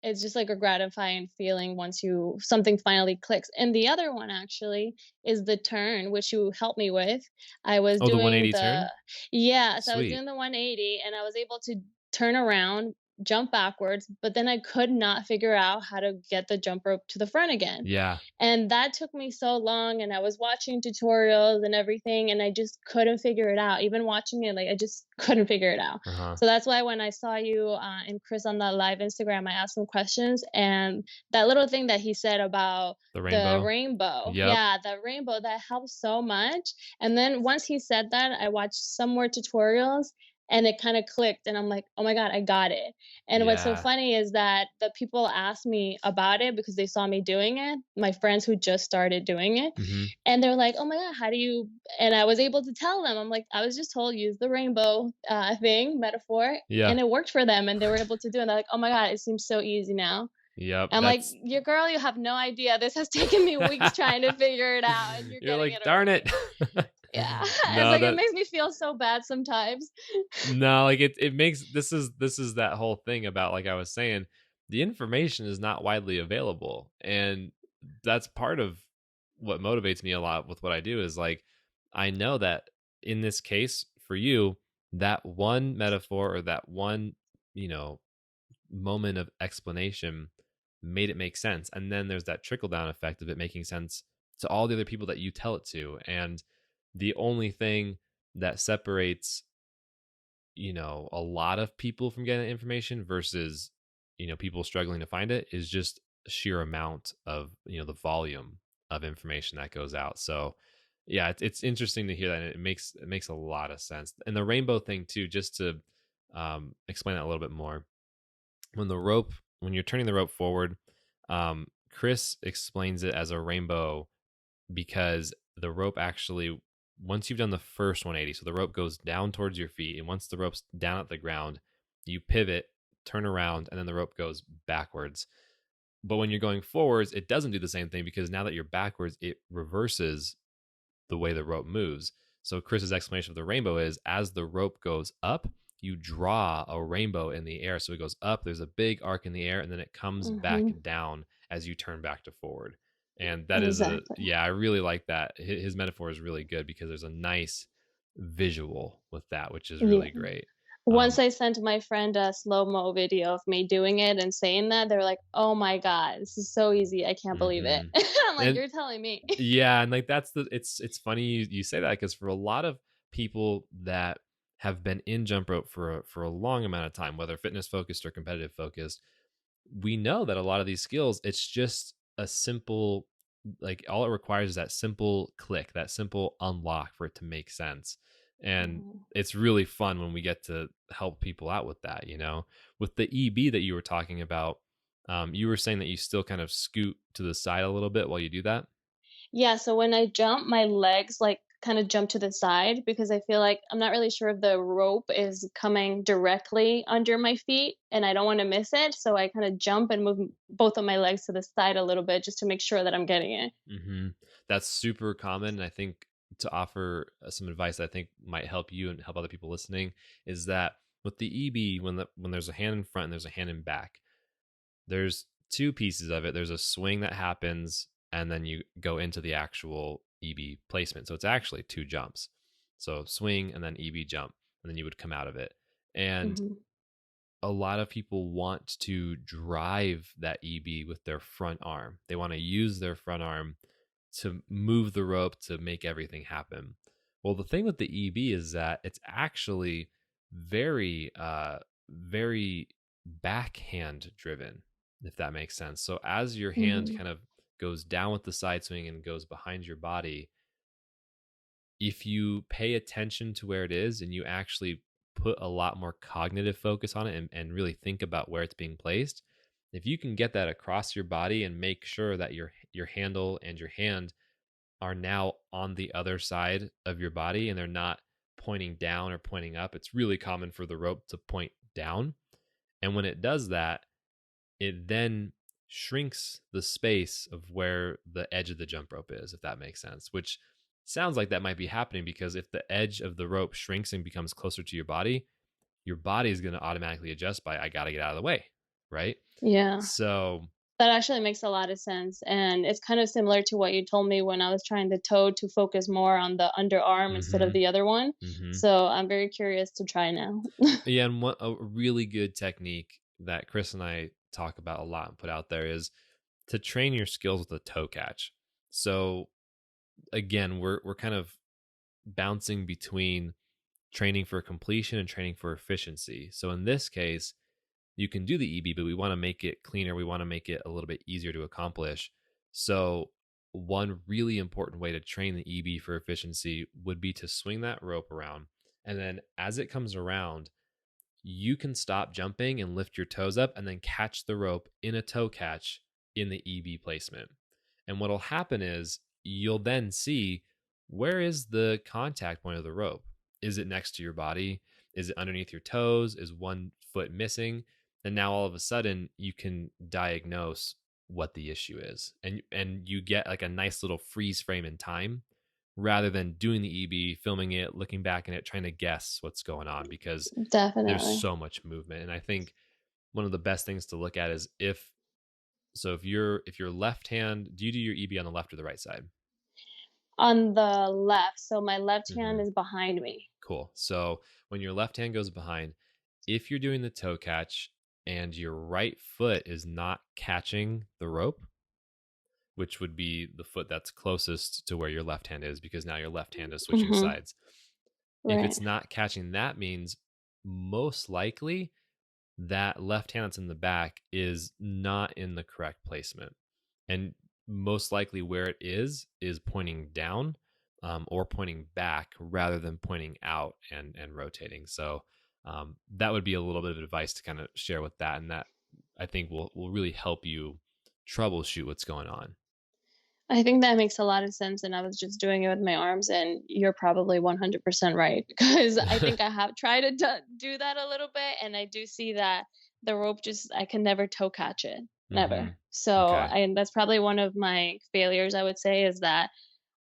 it's just like a gratifying feeling once you something finally clicks. And the other one actually is the turn, which you helped me with. I was Oh, the doing 180 the turn? Yes, I was Sweet. doing the 180 and I was able to turn around, jump backwards, but then I could not figure out how to get the jump rope to the front again. Yeah. And that took me so long, and I was watching tutorials and everything, and I just couldn't figure it out. Even watching it, like, I just couldn't figure it out. Uh-huh. So that's why when I saw you, and Chris on that live Instagram, I asked some questions, and that little thing that he said about The the rainbow. rainbow, Yep. yeah, the rainbow, that helps so much. And then once he said that, I watched some more tutorials, and it kinda clicked, and I'm like, "Oh my god, I got it." And what's so Yeah. funny is that the people asked me about it because they saw me doing it, my friends who just started doing it, Mhm. and they're like, "Oh my god, how do you," and I was able to tell them, I'm like, "I was just told use the rainbow, thing, metaphor," Yeah. and it worked for them, and they were able to do it, and they're like, "Oh my god, it seems so easy now." Yep. I'm like, That's "Your girl, you have no idea. This has taken me weeks trying to figure it out, and you're You're getting like, it "Darn it." already." Yeah. It's No, like, it that makes me feel so bad sometimes. no, like it makes this is that whole thing about like I was saying, the information is not widely available. And that's part of what motivates me a lot with what I do is like I know that in this case for you, that one metaphor or that one, you know, moment of explanation made it make sense. And then there's that trickle down effect of it making sense to all the other people that you tell it to. And the only thing that separates, you know, a lot of people from getting that information versus, you know, people struggling to find it is just sheer amount of, you know, the volume of information that goes out. So yeah, it's interesting to hear that. And it makes a lot of sense. And the rainbow thing too, just to explain that a little bit more, when you're turning the rope forward, Chris explains it as a rainbow because the rope actually, once you've done the first 180, so the rope goes down towards your feet, and once the rope's down at the ground, you pivot, turn around, and then the rope goes backwards. But when you're going forwards, it doesn't do the same thing because now that you're backwards, it reverses the way the rope moves. So Chris's explanation of the rainbow is as the rope goes up, you draw a rainbow in the air. So it goes up, there's a big arc in the air, and then it comes back Mhm. down as you turn back to forward. And that is Exactly. yeah, I really like that. His metaphor is really good because there's a nice visual with that, which is Yeah. really great. Once Um, I sent my friend a slow-mo video of me doing it and saying that, they were like, "Oh my god, this is so easy, I can't believe it." mhm. I'm like, And "You're telling me." yeah, and like it's funny you say that because for a lot of people that have been in jump rope for a long amount of time, whether fitness focused or competitive focused, we know that a lot of these skills, it's just a simple, like all it requires is that simple click, that simple unlock for it to make sense. And Mhm. it's really fun when we get to help people out with that, you know. With the EB that you were talking about, you were saying that you still kind of scoot to the side a little bit while you do that. Yeah, so when I jump, my legs, like, kinda jump to the side because I feel like I'm not really sure if the rope is coming directly under my feet, and I don't wanna miss it, so I kinda jump and move both of my legs to the side a little bit just to make sure that I'm getting it. Hmm. That's super common. And I think to offer some advice that I think might help you and help other people listening is that with the EB, when there's a hand in front and there's a hand in back, there's two pieces of it. There's a swing that happens, and then you go into the actual EB placement. So it's actually two jumps. So swing and then EB jump, and then you would come out of it. And Mhm. a lot of people want to drive that EB with their front arm. They want to use their front arm to move the rope to make everything happen. Well, the thing with the EB is that it's actually very backhand driven, if that makes sense. So as your hand Mhm. kind of goes down with the side swing and goes behind your body, if you pay attention to where it is and you actually put a lot more cognitive focus on it and really think about where it's being placed, if you can get that across your body and make sure that your handle and your hand are now on the other side of your body and they're not pointing down or pointing up, it's really common for the rope to point down. And when it does that, it then shrinks the space of where the edge of the jump rope is, if that makes sense, which sounds like that might be happening because if the edge of the rope shrinks and becomes closer to your body is going to automatically adjust by, I got to get out of the way, right? Yeah. So, That actually makes a lot of sense, and it's kind of similar to what you told me when I was trying to toe to focus more on the underarm instead of mhm, the other one. mhm. So, I'm very curious to try now. Yeah, and what a really good technique that Chris and I talk about a lot and put out there is to train your skills with a toe catch. So again, we're kind of bouncing between training for completion and training for efficiency. So in this case, you can do the EB, but we want to make it cleaner. We want to make it a little bit easier to accomplish. So one really important way to train the EB for efficiency would be to swing that rope around. And then as it comes around, you can stop jumping and lift your toes up and then catch the rope in a toe catch in the EB placement. And what'll happen is you'll then see, where is the contact point of the rope? Is it next to your body? Is it underneath your toes? Is one foot missing? And now all of a sudden you can diagnose what the issue is. And you get like a nice little freeze frame in time rather than doing the EB, filming it, looking back in it, trying to guess what's going on, because there's Definitely. so much movement. And I think one of the best things to look at is if your left hand, do you do your EB on the left or the right side? On the left, so my left hand Hmm. is behind me. Cool. So when your left hand goes behind, if you're doing the toe catch and your right foot is not catching the rope, which would be the foot that's closest to where your left hand is, because now your left hand is switching Mhm. sides. If Right. it's not catching, that means most likely that left hand that's in the back is not in the correct placement. And most likely where it is pointing down, or pointing back rather than pointing out and rotating. So that would be a little bit of advice to kind of share with that. And that I think will really help you troubleshoot what's going on. I think that makes a lot of sense, and I was just doing it with my arms, and you're probably 100% right because I think I have tried to do that a little bit, and I do see that the rope just I can never toe catch it, Hmm. never. So, Okay. and that's probably one of my failures, I would say, is that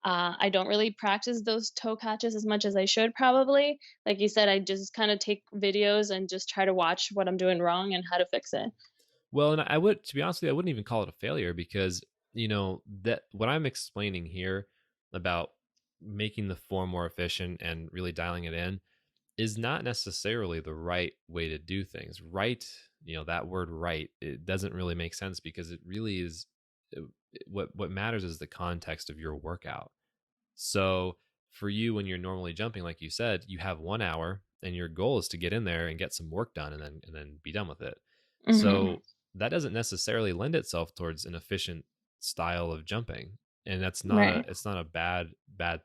I don't really practice those toe catches as much as I should probably. Like you said, I just kind of take videos and just try to watch what I'm doing wrong and how to fix it. Well, and I would, to be honest with you, I wouldn't even call it a failure, because that what I'm explaining here about making the form more efficient and really dialing it in is not necessarily the right way to do things. Right, that word right, it doesn't really make sense, because it really is uh, what matters is the context of your workout. So for you, when you're normally jumping, like you said, you have 1 hour and your goal is to get in there and get some work done and then be done with it. Mhm. So that doesn't necessarily lend itself towards an efficient style of jumping. And that's not a Right. it's not a bad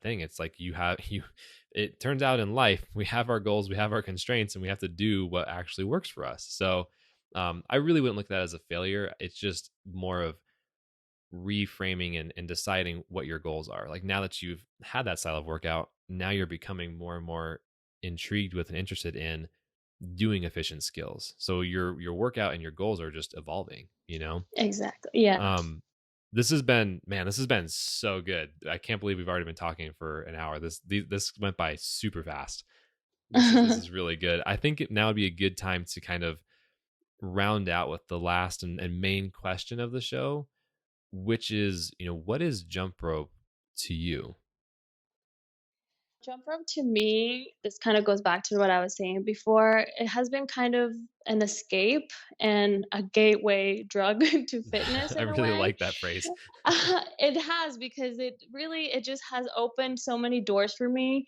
thing. It's like you have you it turns out in life we have our goals, we have our constraints, and we have to do what actually works for us. So I really wouldn't look at that as a failure. It's just more of reframing and deciding what your goals are. Like, now that you've had that style of workout, now you're becoming more and more intrigued with and interested in doing efficient skills. So your workout and your goals are just evolving. Exactly. Yeah. Um this has been so good. I can't believe we've already been talking for an hour. This went by super fast. This is really good. I think now would be a good time to kind of round out with the last and main question of the show, which is, what is jump rope to you? Jump rope to me, this kind of goes back to what I was saying before. It has been kind of an escape and a gateway drug to fitness I in a really way. like that phrase. It has because it just has opened so many doors for me.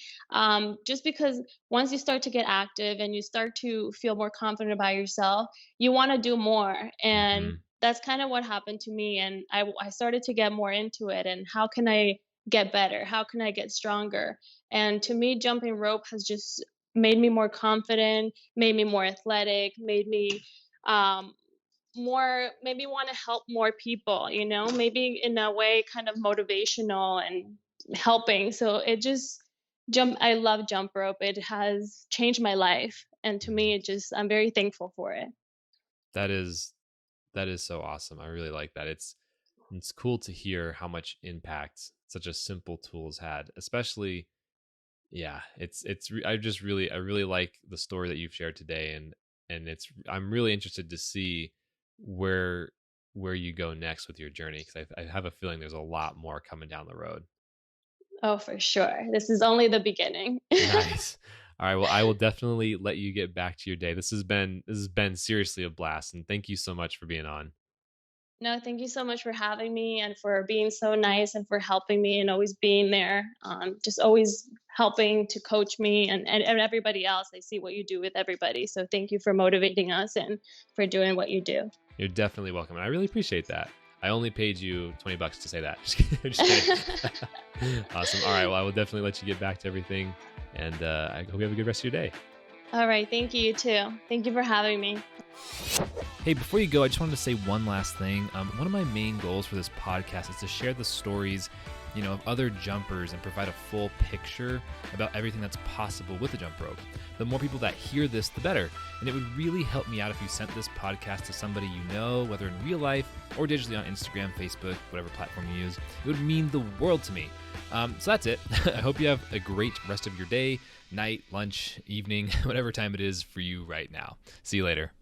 Just because once you start to get active and you start to feel more confident about yourself, you want to do more, and Hmm. that's kind of what happened to me. And I started to get more into it. And how can I get better? How can I get stronger? And to me, jumping rope has just made me more confident, made me more athletic, made me um, more maybe want to help more people, maybe in a way kind of motivational and helping. So it just I love jump rope. It has changed my life. And to me, Hmm. I'm very thankful for it. That is that is so awesome. I really like that. It's cool to hear how much impact such a simple tool has had, especially. Yeah, I really like the story that you've shared today, and I'm really interested to see where you go next with your journey, because I have a feeling there's a lot more coming down the road. Oh, for sure. This is only the beginning. Nice. All right. Well, I will definitely let you get back to your day. This has been seriously a blast, and thank you so much for being on. No, thank you so much for having me and for being so nice and for helping me and always being there. Just always helping to coach me and everybody else. I see what you do with everybody. So thank you for motivating us and for doing what you do. You're definitely welcome, and I really appreciate that. I only paid you $20 to say that. Just kidding. Just kidding. Awesome. All right. Well, I will definitely let you get back to everything, and I hope you have a good rest of your day. All right. Thank you, you too. Thank you for having me. Hey, before you go, I just wanted to say one last thing. One of my main goals for this podcast is to share the stories, of other jumpers and provide a full picture about everything that's possible with the jump rope. The more people that hear this, the better. And it would really help me out if you sent this podcast to somebody you know, whether in real life or digitally on Instagram, Facebook, whatever platform you use. It would mean the world to me. So that's it. I hope you have a great rest of your day, night, lunch, evening, whatever time it is for you right now. See you later.